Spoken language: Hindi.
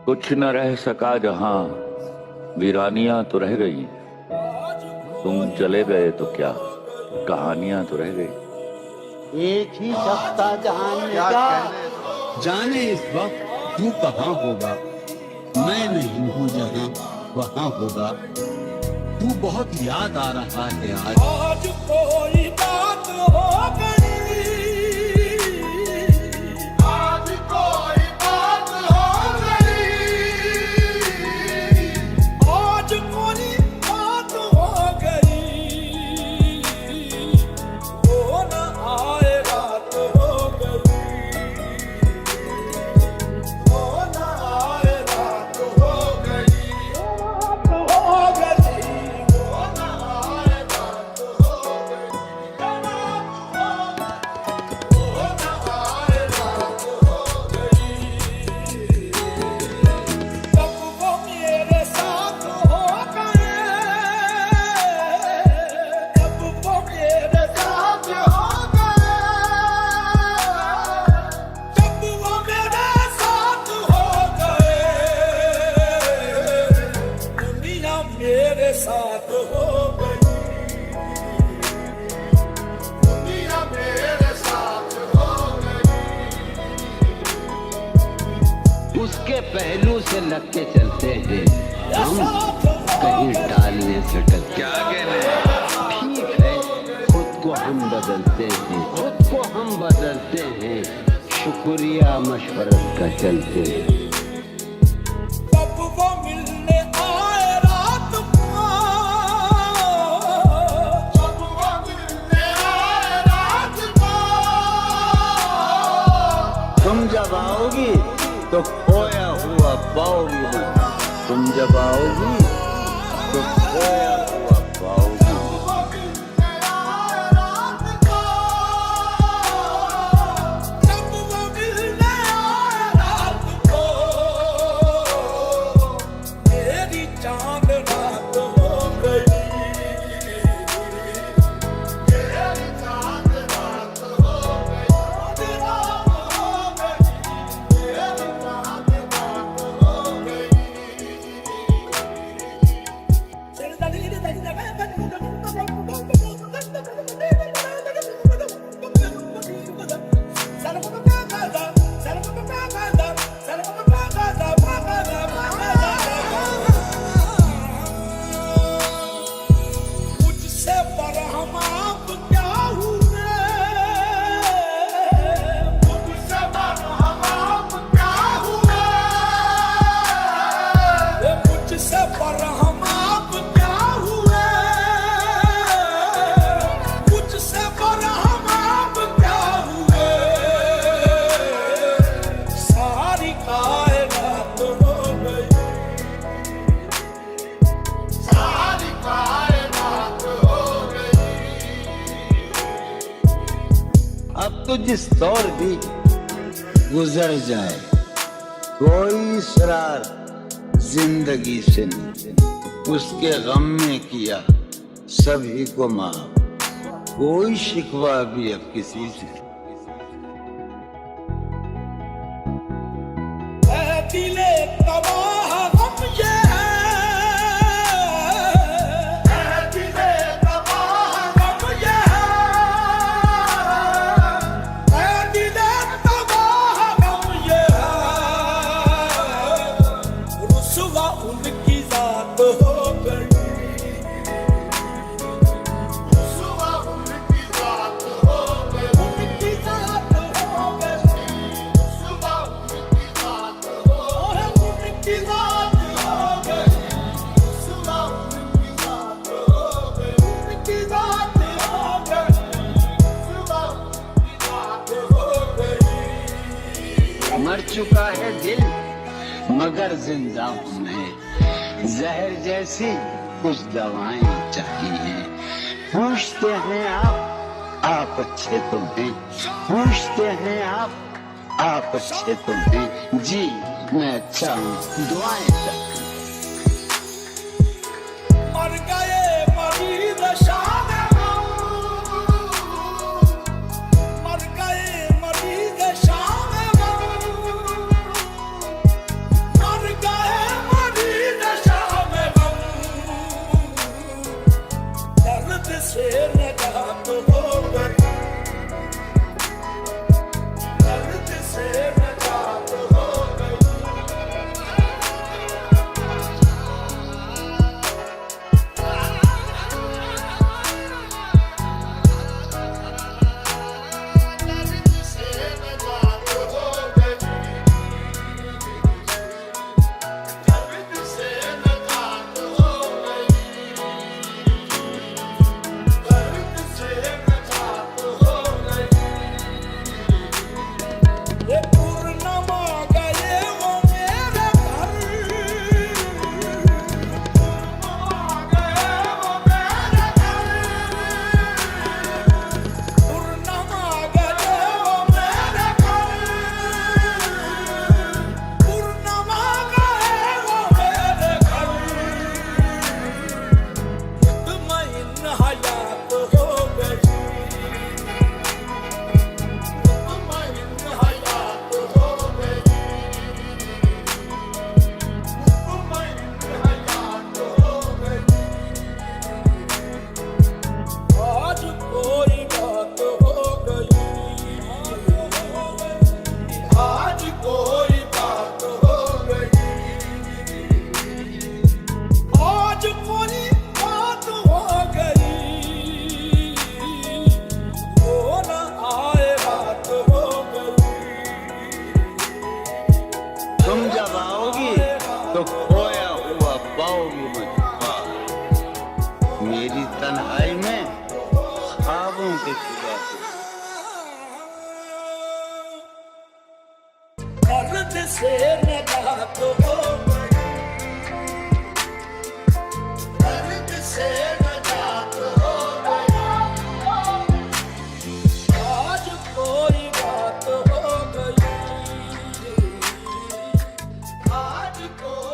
कुछ न रह सका जहां, वीरानियां तो रह गई। तुम चले गए तो क्या, कहानियां तो रह गई। एक ही सप्ताह जहान का जाने इस वक्त तू कहाँ होगा, मैं नहीं हूँ जहाँ वहाँ होगा। तू बहुत याद आ रहा है आज कोई बात हो गई, आज कोई बात हो गई, आज कोई बात हो गई, वो न आए रात हो गई, वो न आए रात हो गई, हो गई, वो न आए रात हो गई, वो न आए रात हो गई। कब वो मेरे साथ हो गए, कब वो मेरे साथ हो गए, जब वो मेरे साथ हो गए, दुनिया मेरे साथ हो गई, दुनिया मेरे साथ हो गई। उसके पहलू से लग के चलते हैं हम, कहीं टालने से डर क्या कहने। ठीक है, खुद को हम बदलते हैं, खुद को हम बदलते हैं, शुक्रिया मशवरत का चलते हैं। कब वो मिलने आए रात को, कब वो मिलने आए रात को, तुम जब आओगी तो खोया हुआ पाओगी, तुम जब आओगी तो खोया हुआ पाओगी। वो मिलने आए रात को, जब वो मिलने आए रात को, मेरी चांद रात हो गई, मेरी चांद रात हो गई, रात हो गई, मेरी चांद रात हो गई। मुझसे बरहम आप क्या हुए, मुझसे बरहम आप क्या हुए, मुझसे बरहम आप क्या हुए, मुझसे बरहम आप क्या हुए, सारी कायनात हो गई, सारी कायनात हो गई। अब तो जिस दौर भी गुजर जाए, कोई इसरार जिंदगी से नहीं, उसके गम में किया सभी को माफ, कोई शिकवा भी अब किसी से। ऐ दिले तबाह गम ये है, ऐ दिले तबाह गम ये है, ऐ दिले तबाह गम ये है, रुसवा उनकी जात हो गई, रुसवा उनकी जात हो गई, उनकी जात हो गई, रुसवा उनकी जात हो गई, उनकी जात हो गई, रुसवा उनकी जात हो गई, उनकी जात हो गई, रुसवा उनकी जात हो गई। मर चुका है दिल मगर जिंदा हूं मैं, जहर जैसी कुछ दवाएं चाहिए। पूछते हैं आप अच्छे तो हैं, पूछते हैं आप अच्छे तो हैं। जी मैं अच्छा हूँ, दुआएं चाहिए। मर गए मरीज शाम, मर गए मरीज शाम, मर जब आओगी तो खोया हुआ पाओगी मुझे। मेरी तन्हाई में ख्वाबों के सिवा दर्द से नजात हो गई, दर्द से नजात हो गई, आज कोई बात हो गई, आज कोई